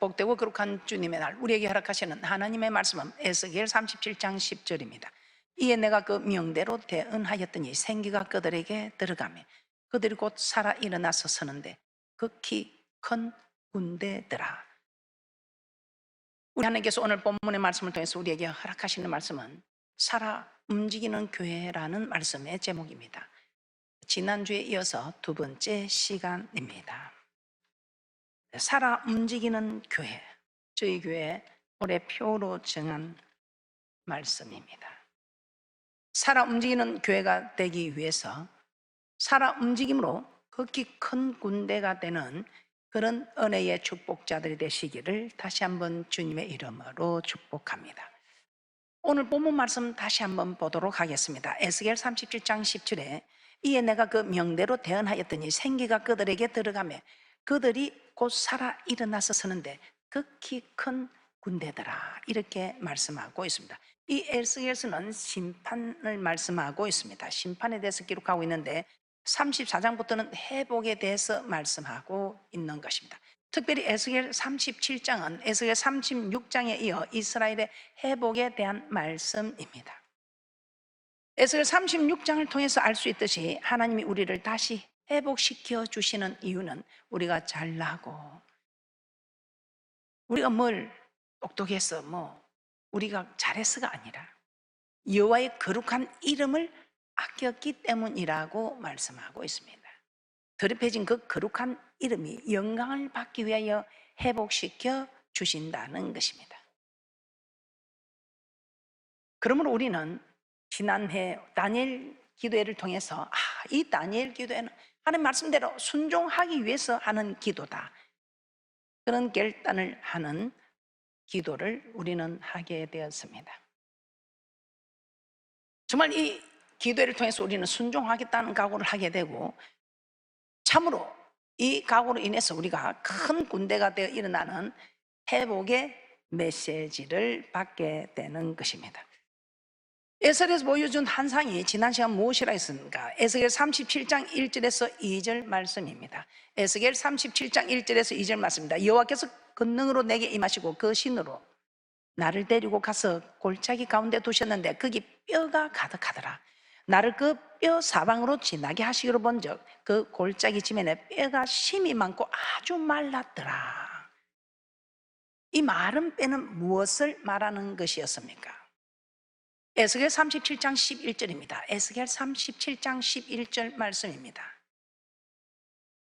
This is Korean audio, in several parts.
복되고 거룩한 주님의 날, 우리에게 허락하시는 하나님의 말씀은 에스겔 37장 10절입니다. 이에 내가 그 명대로 대언하였더니 생기가 그들에게 들어가며 그들이 곧 살아 일어나서 서는데 극히 큰 군대더라. 우리 하나님께서 오늘 본문의 말씀을 통해서 우리에게 허락하시는 말씀은 살아 움직이는 교회라는 말씀의 제목입니다. 지난주에 이어서 두 번째 시간입니다. 살아 움직이는 교회, 저희 교회 올해 표로 정한 말씀입니다. 살아 움직이는 교회가 되기 위해서 살아 움직임으로 극히 큰 군대가 되는 그런 은혜의 축복자들이 되시기를 다시 한번 주님의 이름으로 축복합니다. 오늘 본문 말씀 다시 한번 보도록 하겠습니다. 에스겔 37장 10절에 이에 내가 그 명대로 대언하였더니 생기가 그들에게 들어가며 그들이 곧 살아 일어나서 서는데 극히 큰 군대더라, 이렇게 말씀하고 있습니다. 이 에스겔서는 심판을 말씀하고 있습니다. 심판에 대해서 기록하고 있는데 34장부터는 회복에 대해서 말씀하고 있는 것입니다. 특별히 에스겔 37장은 에스겔 36장에 이어 이스라엘의 회복에 대한 말씀입니다. 에스겔 36장을 통해서 알 수 있듯이 하나님이 우리를 다시 회복시켜 주시는 이유는 우리가 잘나고 우리가 뭘 똑똑해서 우리가 잘해서가 아니라 여호와의 거룩한 이름을 아꼈기 때문이라고 말씀하고 있습니다. 더럽혀진 그 거룩한 이름이 영광을 받기 위하여 회복시켜 주신다는 것입니다. 그러므로 우리는 지난해 다니엘 기도회를 통해서 이 다니엘 기도회는 하나님 말씀대로 순종하기 위해서 하는 기도다, 그런 결단을 하는 기도를 우리는 하게 되었습니다. 정말 이 기도회를 통해서 우리는 순종하겠다는 각오를 하게 되고 참으로 이 각오로 인해서 우리가 큰 군대가 되어 일어나는 회복의 메시지를 받게 되는 것입니다. 에스겔에서 보여준 환상이 지난 시간 무엇이라 했습니까? 에스겔 37장 1절에서 2절 말씀입니다. 에스겔 37장 1절에서 2절 말씀입니다. 여호와께서 권능으로 내게 임하시고 그 신으로 나를 데리고 가서 골짜기 가운데 두셨는데 거기 뼈가 가득하더라. 나를 그 뼈 사방으로 지나게 하시기로 본즉 그 골짜기 지면에 뼈가 심이 많고 아주 말랐더라. 이 마른 뼈는 무엇을 말하는 것이었습니까? 에스겔 37장 11절입니다. 에스겔 37장 11절 말씀입니다.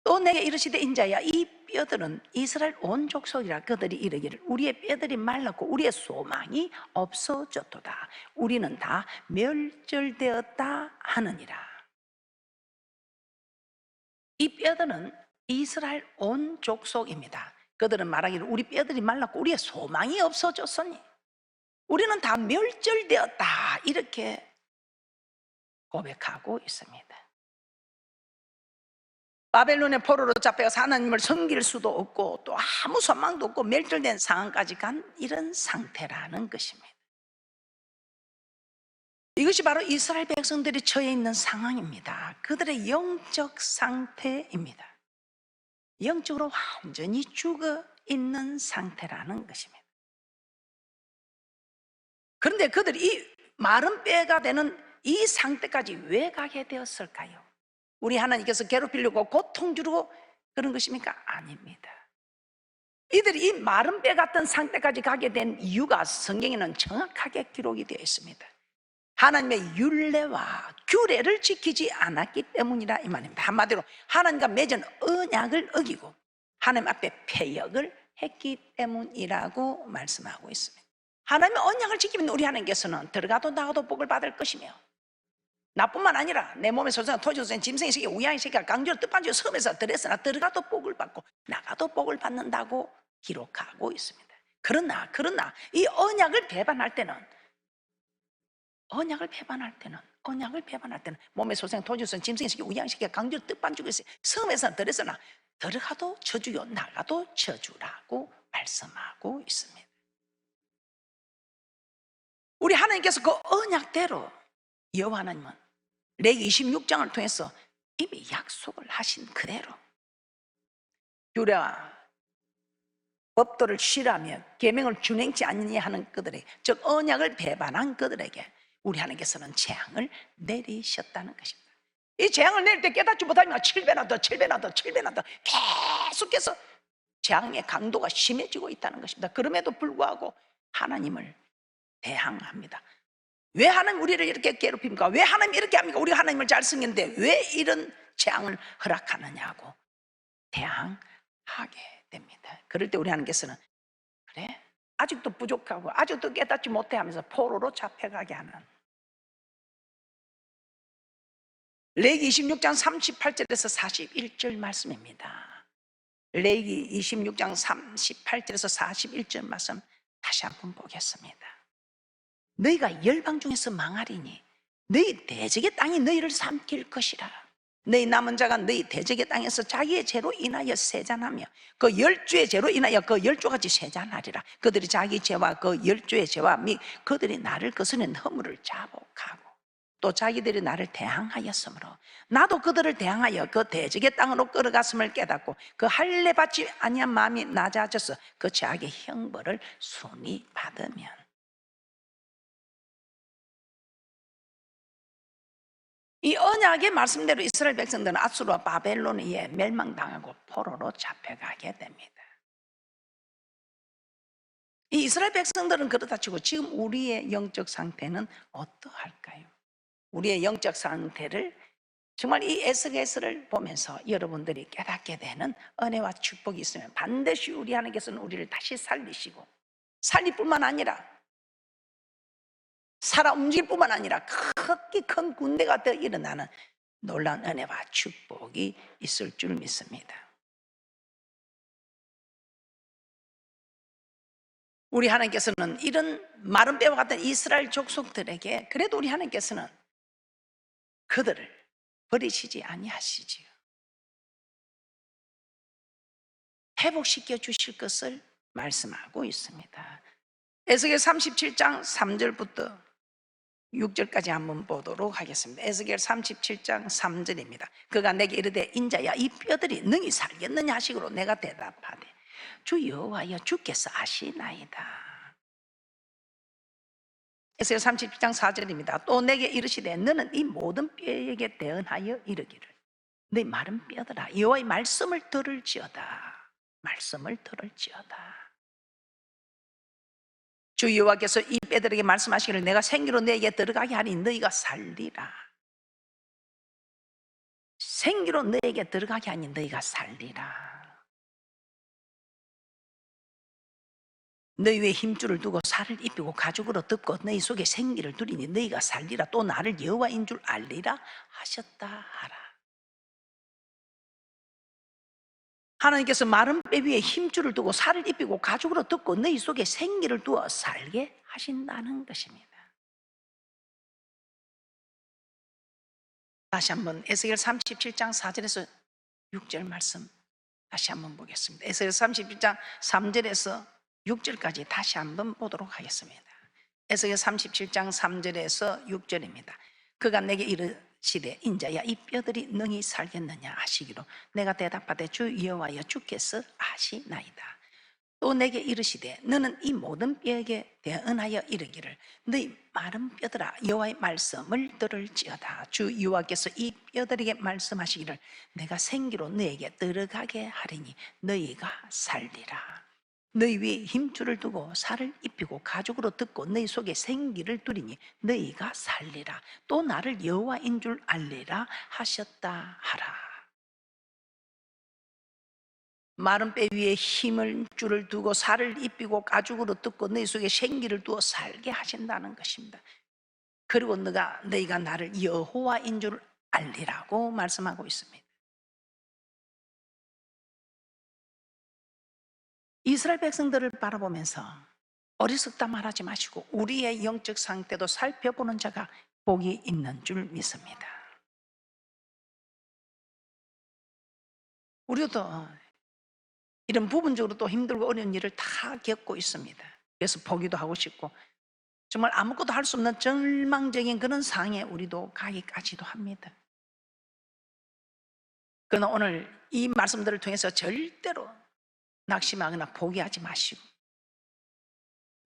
또 내게 이르시되 인자야, 이 뼈들은 이스라엘 온 족속이라. 그들이 이르기를 우리의 뼈들이 말랐고 우리의 소망이 없어졌도다. 우리는 다 멸절되었다 하느니라. 이 뼈들은 이스라엘 온 족속입니다. 그들은 말하기를 우리 뼈들이 말랐고 우리의 소망이 없어졌으니 우리는 다 멸절되었다, 이렇게 고백하고 있습니다. 바벨론의 포로로 잡혀서 하나님을 섬길 수도 없고 또 아무 소망도 없고 멸절된 상황까지 간 이런 상태라는 것입니다. 이것이 바로 이스라엘 백성들이 처해 있는 상황입니다. 그들의 영적 상태입니다. 영적으로 완전히 죽어 있는 상태라는 것입니다. 그런데 그들이 이 마른 뼈가 되는 이 상태까지 왜 가게 되었을까요? 우리 하나님께서 괴롭히려고 고통 주려고 그런 것입니까? 아닙니다. 이들이 이 마른 뼈 같은 상태까지 가게 된 이유가 성경에는 정확하게 기록이 되어 있습니다. 하나님의 율례와 규례를 지키지 않았기 때문이라 이 말입니다. 한마디로 하나님과 맺은 언약을 어기고 하나님 앞에 패역을 했기 때문이라고 말씀하고 있습니다. 하나님의 언약을 지키면 우리 하나님께서는 들어가도 나가도 복을 받을 것이며 나뿐만 아니라 내 몸에 소생한 토지소생 짐승의 새끼 우양의 새끼가 강제로 뜻반지로 섬에서 들었으나 들어가도 복을 받고 나가도 복을 받는다고 기록하고 있습니다. 그러나 이 언약을 배반할 때는 몸에 소생 토지소생 짐승의 새끼 우양의 새끼가 강제로 뜻반지로 섬에서 들었으나 들어가도 저주요 나가도 저주라고 말씀하고 있습니다. 우리 하나님께서 그 언약대로 여호와 하나님은 레위기 26장을 통해서 이미 약속을 하신 그대로 규례와 법도를 싫어하며 계명을 준행치 않느냐 하는 그들에게, 즉 언약을 배반한 그들에게 우리 하나님께서는 재앙을 내리셨다는 것입니다. 이 재앙을 내릴 때 깨닫지 못하면 7배나 더 7배나 더 7배나 더 계속해서 재앙의 강도가 심해지고 있다는 것입니다. 그럼에도 불구하고 하나님을 대항합니다. 왜 하나님 우리를 이렇게 괴롭힙니까? 왜 하나님 이렇게 합니까? 우리가 하나님을 잘 섬겼는데 왜 이런 재앙을 허락하느냐고 대항하게 됩니다. 그럴 때 우리 하나님께서는 그래? 아직도 부족하고 아직도 깨닫지 못해 하면서 포로로 잡혀가게 하는, 레위기 26장 38절에서 41절 말씀입니다. 레위기 26장 38절에서 41절 말씀 다시 한번 보겠습니다. 너희가 열방 중에서 망하리니 너희 대적의 땅이 너희를 삼킬 것이라. 너희 남은 자가 너희 대적의 땅에서 자기의 죄로 인하여 세잔하며 그 열주의 죄로 인하여 그 열주같이 세잔하리라. 그들이 자기 죄와 그 열주의 죄와 및 그들이 나를 거스는 허물을 자복하고 또 자기들이 나를 대항하였으므로 나도 그들을 대항하여 그 대적의 땅으로 끌어갔음을 깨닫고 그 할례 받지 아니한 마음이 낮아져서 그 죄악의 형벌을 순히 받으면, 이 언약의 말씀대로 이스라엘 백성들은 아수르와 바벨론에 의해 멸망당하고 포로로 잡혀가게 됩니다. 이 이스라엘 백성들은 그렇다 치고 지금 우리의 영적 상태는 어떠할까요? 우리의 영적 상태를 정말 이 에스겔서를 보면서 여러분들이 깨닫게 되는 은혜와 축복이 있으면 반드시 우리 하나님께서는 우리를 다시 살리시고, 살릴 뿐만 아니라 살아 움직일 뿐만 아니라 크게 큰 군대가 되어 일어나는 놀라운 은혜와 축복이 있을 줄 믿습니다. 우리 하나님께서는 이런 마른 뼈와 같은 이스라엘 족속들에게 그래도 우리 하나님께서는 그들을 버리시지 아니하시지요. 회복시켜 주실 것을 말씀하고 있습니다. 에스겔 37장 3절부터 6절까지 한번 보도록 하겠습니다. 에스겔 37장 3절입니다. 그가 내게 이르되 인자야 이 뼈들이 능히 살겠느냐 하시기로 내가 대답하되 주 여호와여 주께서 아시나이다. 에스겔 37장 4절입니다. 또 내게 이르시되 너는 이 모든 뼈에게 대언하여 이르기를 네 마른 뼈들아 여호와의 말씀을 들을지어다. 말씀을 들을지어다. 주 여호와께서 이 뼈들에게 말씀하시기를 내가 생기로 너에게 들어가게 하니 너희가 살리라. 생기로 너에게 들어가게 하니 너희가 살리라. 너희 위에 힘줄을 두고 살을 입히고 가죽으로 덮고 너희 속에 생기를 두리니 너희가 살리라. 또 나를 여호와인 줄 알리라 하셨다 하라. 하나님께서 마른 뼈 위에 힘줄을 두고 살을 입히고 가죽으로 덮고 너희 속에 생기를 두어 살게 하신다는 것입니다. 다시 한번 에스겔 37장 4절에서 6절 말씀 다시 한번 보겠습니다. 에스겔 37장 3절에서 6절까지 다시 한번 보도록 하겠습니다. 에스겔 37장 3절에서 6절입니다. 그가 내게 이르시되 인자야 이 뼈들이 능히 살겠느냐 하시기로 내가 대답하되 주 여호와여 주께서 아시나이다. 또 내게 이르시되 너는 이 모든 뼈에게 대언하여 이르기를 너희 마른 뼈들아 여호와의 말씀을 들을지어다. 주 여호와께서 이 뼈들에게 말씀하시기를 내가 생기로 너에게 들어가게 하리니 너희가 살리라. 너희 위에 힘줄을 두고 살을 입히고 가죽으로 덮고 너희 속에 생기를 두리니 너희가 살리라. 또 나를 여호와인 줄 알리라 하셨다 하라. 마른 뼈 위에 힘을 줄을 두고 살을 입히고 가죽으로 덮고 너희 속에 생기를 두어 살게 하신다는 것입니다. 그리고 너희가 나를 여호와인 줄 알리라고 말씀하고 있습니다. 이스라엘 백성들을 바라보면서 어리석다 말하지 마시고 우리의 영적 상태도 살펴보는 자가 복이 있는 줄 믿습니다. 우리도 이런 부분적으로 또 힘들고 어려운 일을 다 겪고 있습니다. 그래서 포기도 하고 싶고 정말 아무것도 할 수 없는 절망적인 그런 상황에 우리도 가기까지도 합니다. 그러나 오늘 이 말씀들을 통해서 절대로 낙심하거나 포기하지 마시고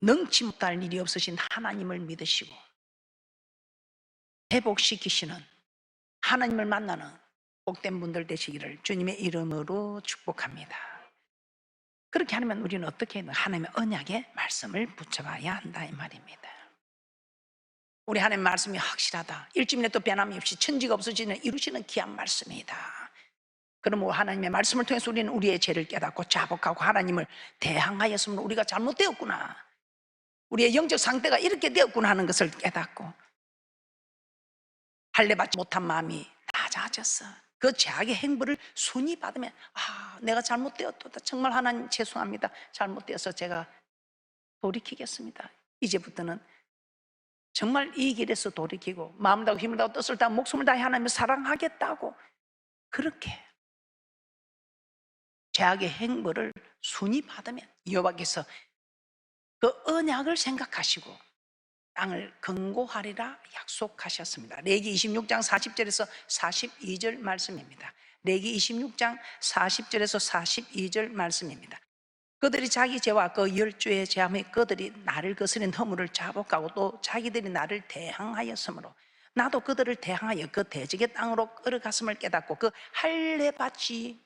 능치 못할 일이 없으신 하나님을 믿으시고 회복시키시는 하나님을 만나는 복된 분들 되시기를 주님의 이름으로 축복합니다. 그렇게 하면 우리는 어떻게 해야 하나님의 언약의 말씀을 붙여봐야 한다 이 말입니다. 우리 하나님 말씀이 확실하다. 일주일에 또 변함이 없이 천지가 없어지는 이루시는 귀한 말씀이다. 그러므로 하나님의 말씀을 통해서 우리는 우리의 죄를 깨닫고 자복하고 하나님을 대항하였으므로 우리가 잘못되었구나, 우리의 영적 상태가 이렇게 되었구나 하는 것을 깨닫고 할례받지 못한 마음이 낮아졌어. 그 죄악의 행보를 순히 받으면 내가 잘못되었다, 정말 하나님 죄송합니다, 잘못되어서 제가 돌이키겠습니다. 이제부터는 정말 이 길에서 돌이키고 마음을 다하고 힘을 다하고 뜻을 다하고 목숨을 다해 하나님을 사랑하겠다고 그렇게 죄악의 행보를 순히 받으면 여호와께서 그 언약을 생각하시고 땅을 견고하리라 약속하셨습니다. 레위기 26장 40절에서 42절 말씀입니다. 레위기 26장 40절에서 42절 말씀입니다. 그들이 자기 죄와 그 열조의 죄함에 그들이 나를 거스린 허물을 자복하고 또 자기들이 나를 대항하였으므로 나도 그들을 대항하여 그 대적의 땅으로 끌어갔음을 깨닫고 그 할례받지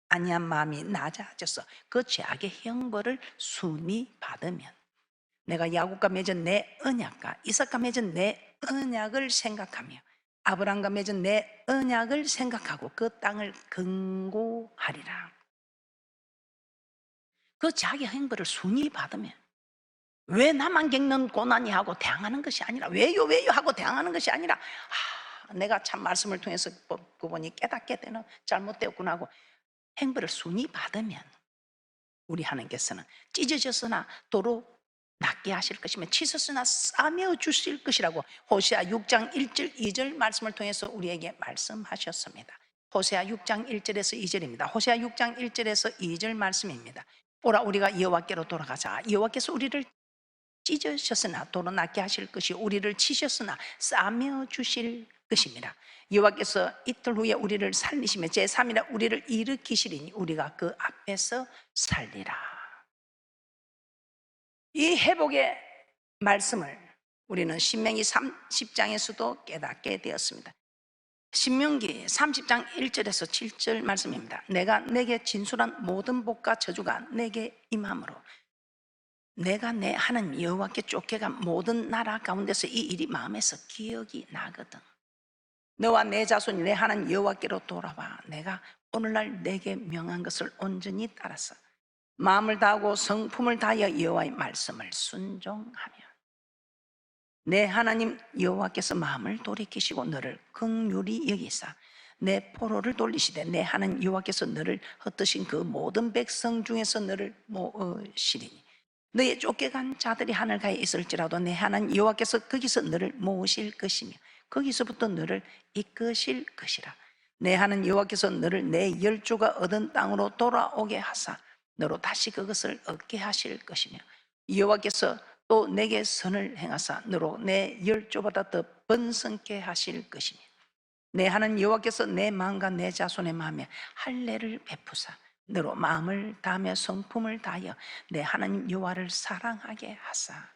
아니한 마음이 낮아져서 그 죄악의 형벌을 순히 받으면 내가 야곱과 맺은 내 언약과 이삭과 맺은 내 언약을 생각하며 아브라함과 맺은 내 언약을 생각하고 그 땅을 견고하리라. 그 자기 행보를 순히 받으면 왜 나만 겪는 고난이 하고 대항하는 것이 아니라 왜요 하고 대항하는 것이 아니라 내가 참 말씀을 통해서 보니 깨닫게 되는 잘못되었구나 하고 행보를 순히 받으면 우리 하나님께서는 찢어졌으나 도로 낫게 하실 것이며 치솟으나 싸매어 주실 것이라고 호세아 6장 1절 2절 말씀을 통해서 우리에게 말씀하셨습니다. 호세아 6장 1절에서 2절입니다. 호세아 6장 1절에서 2절 말씀입니다. 오라 우리가 여호와께로 돌아가자. 여호와께서 우리를 찢으셨으나 도로 낫게 하실 것이 우리를 치셨으나 싸매어 주실 것입니다. 여호와께서 이틀 후에 우리를 살리시며 제3일에 우리를 일으키시리니 우리가 그 앞에서 살리라. 이 회복의 말씀을 우리는 신명기 30장에서도 깨닫게 되었습니다. 신명기 30장 1절에서 7절 말씀입니다. 내가 내게 진술한 모든 복과 저주가 내게 임함으로 내가 내 하나님 여호와께 쫓겨간 모든 나라 가운데서 이 일이 마음에서 기억이 나거든. 너와 내 자손이 내 하나님 여호와께로 돌아와 내가 오늘날 내게 명한 것을 온전히 따라서 마음을 다하고 성품을 다하여 여호와의 말씀을 순종하며 내 하나님 여호와께서 마음을 돌이키시고 너를 긍휼히 여기사 내 포로를 돌리시되 내 하나님 여호와께서 너를 흩으신 그 모든 백성 중에서 너를 모으시리니 너의 쫓겨간 자들이 하늘가에 있을지라도 내 하나님 여호와께서 거기서 너를 모으실 것이며 거기서부터 너를 이끄실 것이라. 내 하나님 여호와께서 너를 내 열조가 얻은 땅으로 돌아오게 하사 너로 다시 그것을 얻게 하실 것이며 여호와께서 또 내게 선을 행하사 너로 내 열조보다 더 번성케 하실 것이며 내 하나님 여호와께서 내 마음과 내 자손의 마음에 할례를 베푸사 너로 마음을 다하며 성품을 다하여 내 하나님 여호와를 사랑하게 하사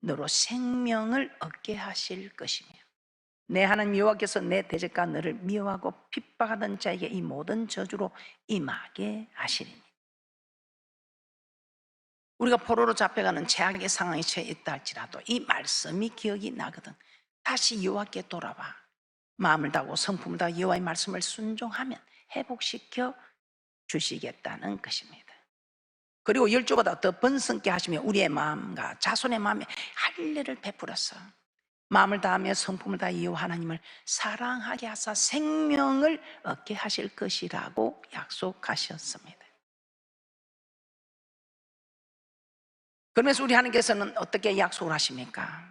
너로 생명을 얻게 하실 것이며 내 하나님 여호와께서 내 대적과 너를 미워하고 핍박하던 자에게 이 모든 저주로 임하게 하시리니. 우리가 포로로 잡혀가는 최악의 상황에 처해 있다 할지라도 이 말씀이 기억이 나거든. 다시 여호와께 돌아와 마음을 다하고 성품을 다하고 여호와의 말씀을 순종하면 회복시켜 주시겠다는 것입니다. 그리고 열조보다 더 번성케 하시며 우리의 마음과 자손의 마음에 할례를 베풀어서 마음을 다하며 성품을 다하여 여호와 하나님을 사랑하게 하사 생명을 얻게 하실 것이라고 약속하셨습니다. 그러면서 우리 하나님께서는 어떻게 약속을 하십니까?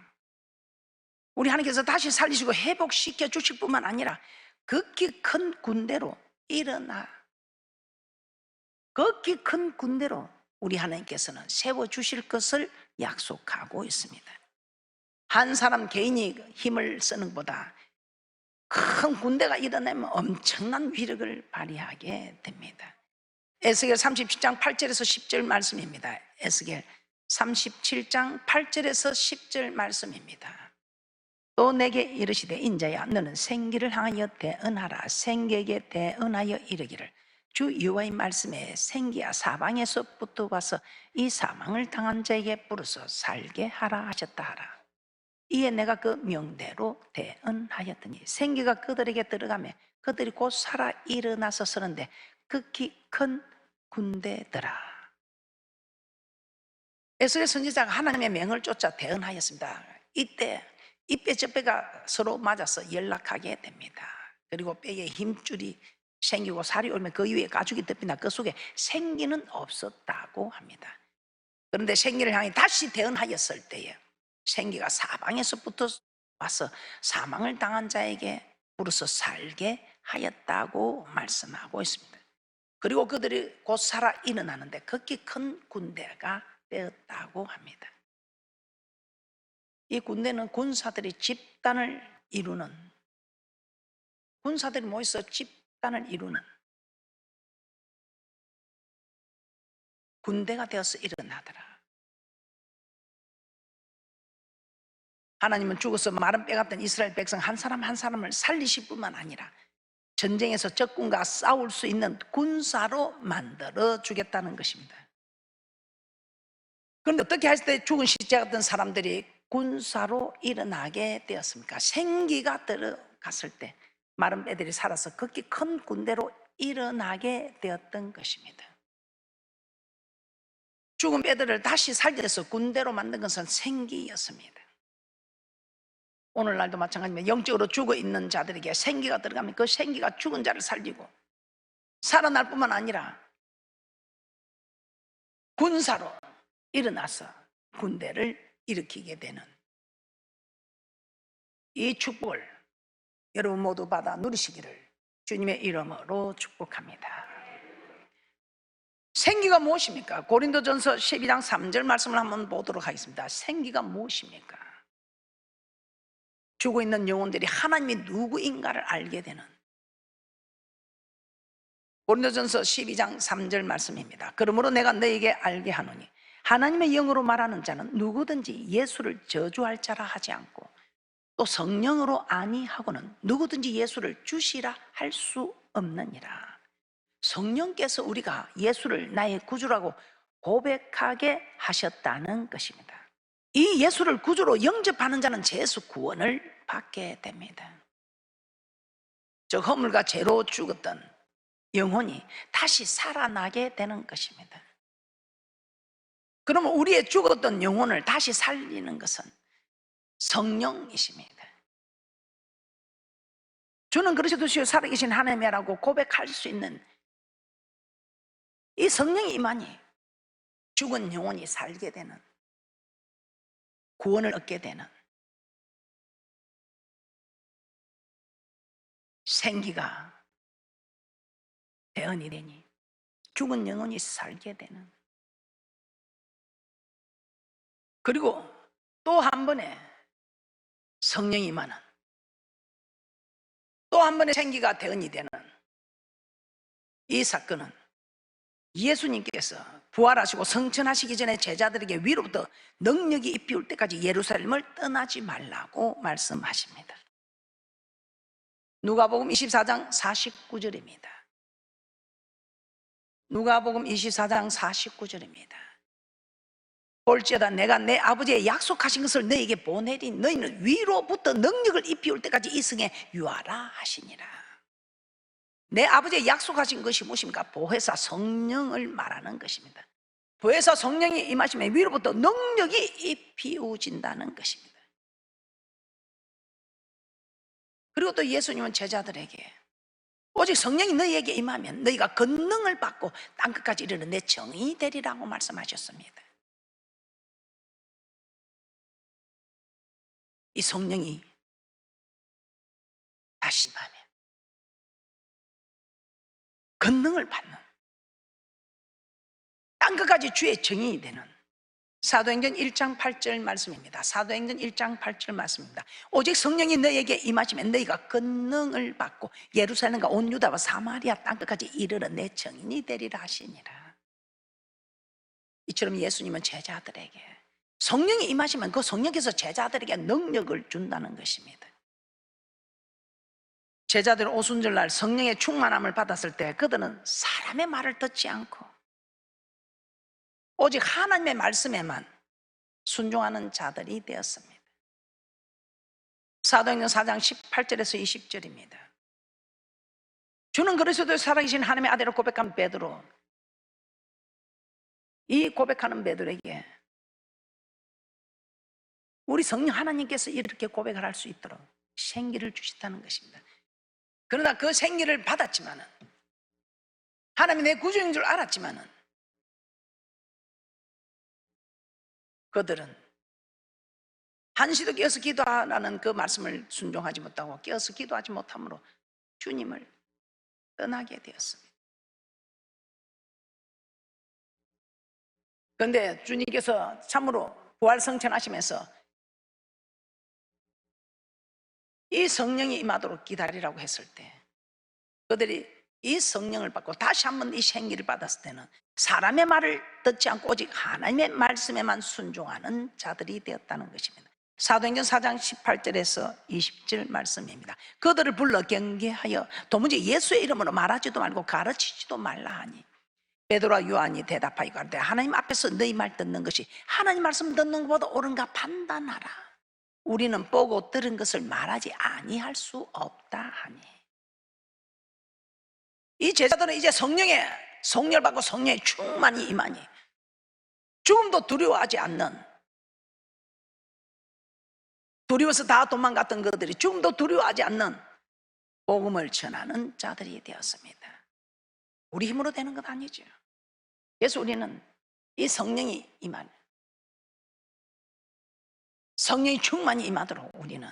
우리 하나님께서 다시 살리시고 회복시켜 주실 뿐만 아니라 극히 큰 군대로 일어나 극히 큰 군대로 우리 하나님께서는 세워주실 것을 약속하고 있습니다. 한 사람 개인이 힘을 쓰는 것보다 큰 군대가 일어나면 엄청난 위력을 발휘하게 됩니다. 에스겔 37장 8절에서 10절 말씀입니다. 에스겔 37장 8절에서 10절 말씀입니다. 또 내게 이르시되 인자야 너는 생기를 향하여 대언하라. 생기에게 대언하여 이르기를 주 여호와의 말씀에 생기야 사방에서 붙어와서 이 사망을 당한 자에게 부르서 살게 하라 하셨다 하라. 이에 내가 그 명대로 대언하였더니 생기가 그들에게 들어가며 그들이 곧 살아 일어나서 서는데 극히 큰 군대더라. 에스겔 선지자가 하나님의 명을 쫓아 대언하였습니다. 이때 이 뼈저뼈가 서로 맞아서 연락하게 됩니다. 그리고 뼈에 힘줄이 생기고 살이 오면 그 위에 가죽이 덮이나 그 속에 생기는 없었다고 합니다. 그런데 생기를 향해 다시 대언하였을 때에 생기가 사방에서 붙어 와서 사망을 당한 자에게 부르서 살게 하였다고 말씀하고 있습니다. 그리고 그들이 곧 살아 일어나는데 극히 큰 군대가 되었다고 합니다. 이 군대는 군사들이 집단을 이루는, 군사들이 모여서 집단을 이루는 군대가 되어서 일어나더라. 하나님은 죽어서 마른 뼈 같은 이스라엘 백성 한 사람 한 사람을 살리실 뿐만 아니라 전쟁에서 적군과 싸울 수 있는 군사로 만들어 주겠다는 것입니다. 그런데 어떻게 했을 때 죽은 시체 같은 사람들이 군사로 일어나게 되었습니까? 생기가 들어갔을 때 마른 뼈들이 살아서 극히 큰 군대로 일어나게 되었던 것입니다. 죽은 뼈들을 다시 살려서 군대로 만든 것은 생기였습니다. 오늘날도 마찬가지입니다. 영적으로 죽어 있는 자들에게 생기가 들어가면 그 생기가 죽은 자를 살리고 살아날 뿐만 아니라 군사로 일어나서 군대를 일으키게 되는 이 축복을 여러분 모두 받아 누리시기를 주님의 이름으로 축복합니다. 생기가 무엇입니까? 고린도전서 12장 3절 말씀을 한번 보도록 하겠습니다. 생기가 무엇입니까? 죽어 있는 영혼들이 하나님이 누구인가를 알게 되는, 고린도전서 12장 3절 말씀입니다. 그러므로 내가 너에게 알게 하노니 하나님의 영으로 말하는 자는 누구든지 예수를 저주할 자라 하지 않고 또 성령으로 아니하고는 누구든지 예수를 주시라 할 수 없느니라. 성령께서 우리가 예수를 나의 구주라고 고백하게 하셨다는 것입니다. 이 예수를 구주로 영접하는 자는 죄에서 구원을 받게 됩니다. 저 허물과 죄로 죽었던 영혼이 다시 살아나게 되는 것입니다. 그러면 우리의 죽었던 영혼을 다시 살리는 것은 성령이십니다. 주는 그리스도시요 살아계신 하나님이라고 고백할 수 있는 이 성령이 임하니 죽은 영혼이 살게 되는, 구원을 얻게 되는, 생기가 대언이 되니 죽은 영혼이 살게 되는, 그리고 또 한 번에 성령이 임하는, 또 한 번의 생기가 대언이 되는 이 사건은 예수님께서 부활하시고 성천하시기 전에 제자들에게 위로부터 능력이 입히올 때까지 예루살렘을 떠나지 말라고 말씀하십니다. 누가복음 24장 49절입니다. 누가복음 24장 49절입니다. 볼지어다 내가 내 아버지의 약속하신 것을 너희에게 보내리 너희는 위로부터 능력을 입히올 때까지 이 성에 유하라 하시니라. 내 아버지의 약속하신 것이 무엇입니까? 보혜사 성령을 말하는 것입니다. 보혜사 성령이 임하시면 위로부터 능력이 입히어진다는 것입니다. 그리고 또 예수님은 제자들에게 오직 성령이 너희에게 임하면 너희가 권능을 받고 땅끝까지 이르는 내 정의 되리라고 말씀하셨습니다. 이 성령이 다시 임하면 권능을 받는, 땅끝까지 주의 정인이 되는 사도행전 1장 8절 말씀입니다. 사도행전 1장 8절 말씀입니다. 오직 성령이 너에게 임하시면 너희가 권능을 받고 예루살렘과 온 유다와 사마리아 땅끝까지 이르러 내 증인이 되리라 하시니라. 이처럼 예수님은 제자들에게 성령이 임하시면 그 성령께서 제자들에게 능력을 준다는 것입니다. 제자들은 오순절날 성령의 충만함을 받았을 때 그들은 사람의 말을 듣지 않고 오직 하나님의 말씀에만 순종하는 자들이 되었습니다. 사도행전 4장 18절에서 20절입니다. 주는 그리스도의 살아계신 하나님의 아들을 고백한 베드로, 이 고백하는 베드로에게 우리 성령 하나님께서 이렇게 고백을 할 수 있도록 생기를 주셨다는 것입니다. 그러나 그 생기를 받았지만은, 하나님이 내 구주인 줄 알았지만은 그들은 한시도 깨어서 기도하라는 그 말씀을 순종하지 못하고 깨어서 기도하지 못함으로 주님을 떠나게 되었습니다. 그런데 주님께서 참으로 부활성천하시면서 이 성령이 임하도록 기다리라고 했을 때 그들이 이 성령을 받고 다시 한번 이 생기를 받았을 때는 사람의 말을 듣지 않고 오직 하나님의 말씀에만 순종하는 자들이 되었다는 것입니다. 사도행전 4장 18절에서 20절 말씀입니다. 그들을 불러 경계하여 도무지 예수의 이름으로 말하지도 말고 가르치지도 말라 하니 베드로와 요한이 대답하여 가로되 하나님 앞에서 너희 말 듣는 것이 하나님 말씀 듣는 것보다 옳은가 판단하라. 우리는 보고 들은 것을 말하지 아니할 수 없다 하니, 이 제자들은 이제 성령의 성령을 받고 성령의 충만히 임하니 죽음도 두려워하지 않는, 두려워서 다 도망갔던 그들이 죽음도 두려워하지 않는 복음을 전하는 자들이 되었습니다. 우리 힘으로 되는 것 아니죠. 그래서 우리는 이 성령이 임한, 성령이 충만히 임하도록 우리는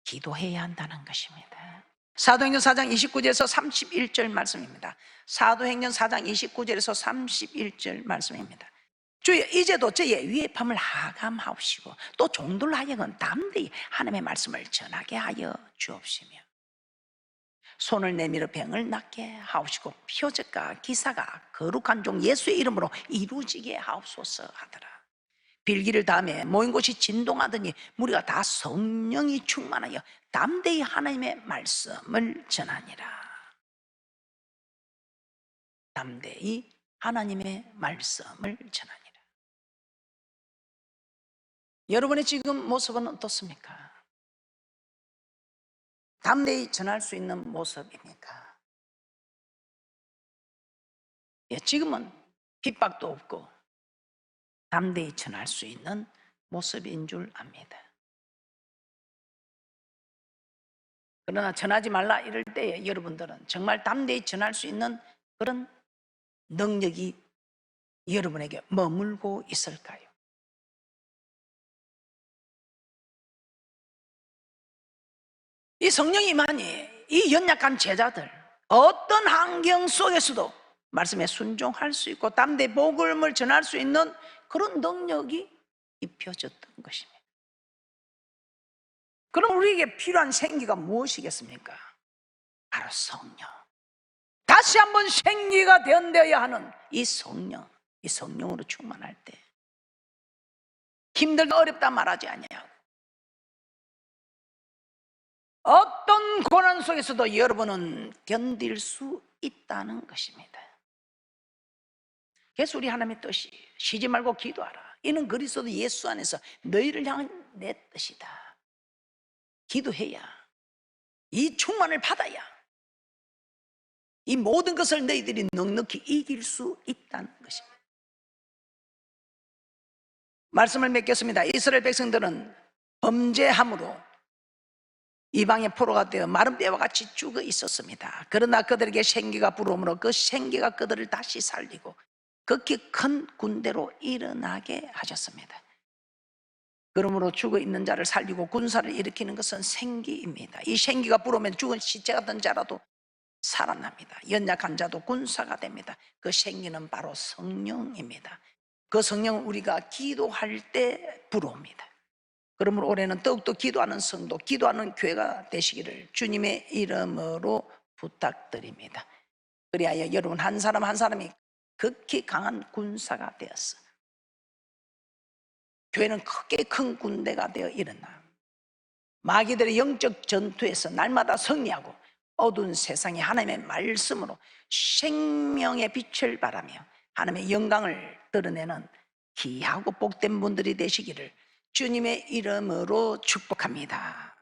기도해야 한다는 것입니다. 사도행전 4장 29절에서 31절 말씀입니다. 사도행전 4장 29절에서 31절 말씀입니다. 주여 이제도 저의 위협함을 하감하옵시고 또 종들로 하여금 담대히 하나님의 말씀을 전하게 하여 주옵시며 손을 내밀어 병을 낫게 하옵시고 표적과 기사가 거룩한 종 예수의 이름으로 이루어지게 하옵소서 하더라. 빌기를 다음에 모인 곳이 진동하더니 무리가 다 성령이 충만하여 담대히 하나님의 말씀을 전하니라. 담대히 하나님의 말씀을 전하니라. 여러분의 지금 모습은 어떻습니까? 담대히 전할 수 있는 모습입니까? 예, 지금은 핍박도 없고 담대히 전할 수 있는 모습인 줄 압니다. 그러나 전하지 말라 이럴 때에 여러분들은 정말 담대히 전할 수 있는 그런 능력이 여러분에게 머물고 있을까요? 이 성령이 임하니 이 연약한 제자들 어떤 환경 속에서도 말씀에 순종할 수 있고 담대히 복음을 전할 수 있는 그런 능력이 입혀졌던 것입니다. 그럼 우리에게 필요한 생기가 무엇이겠습니까? 바로 성령. 다시 한번 생기가 되어야 하는 이 성령, 이 성령으로 충만할 때 힘들다 어렵다 말하지 아니하고 어떤 고난 속에서도 여러분은 견딜 수 있다는 것입니다. 그래서 우리 하나님의 뜻이 쉬지 말고 기도하라. 이는 그리스도 예수 안에서 너희를 향한 내 뜻이다. 기도해야, 이 충만을 받아야 이 모든 것을 너희들이 넉넉히 이길 수 있다는 것입니다. 말씀을 맺겠습니다. 이스라엘 백성들은 범죄함으로 이방의 포로가 되어 마른 뼈와 같이 죽어 있었습니다. 그러나 그들에게 생기가 불어오므로 그 생기가 그들을 다시 살리고 극히 큰 군대로 일어나게 하셨습니다. 그러므로 죽어 있는 자를 살리고 군사를 일으키는 것은 생기입니다. 이 생기가 불어오면 죽은 시체 같은 자라도 살아납니다. 연약한 자도 군사가 됩니다. 그 생기는 바로 성령입니다. 그 성령은 우리가 기도할 때 불어옵니다. 그러므로 올해는 더욱더 기도하는 성도, 기도하는 교회가 되시기를 주님의 이름으로 부탁드립니다. 그리하여 여러분 한 사람 한 사람이 극히 강한 군사가 되었어. 교회는 크게 큰 군대가 되어 일어나 마귀들의 영적 전투에서 날마다 승리하고 어두운 세상에 하나님의 말씀으로 생명의 빛을 발하며 하나님의 영광을 드러내는 귀하고 복된 분들이 되시기를 주님의 이름으로 축복합니다.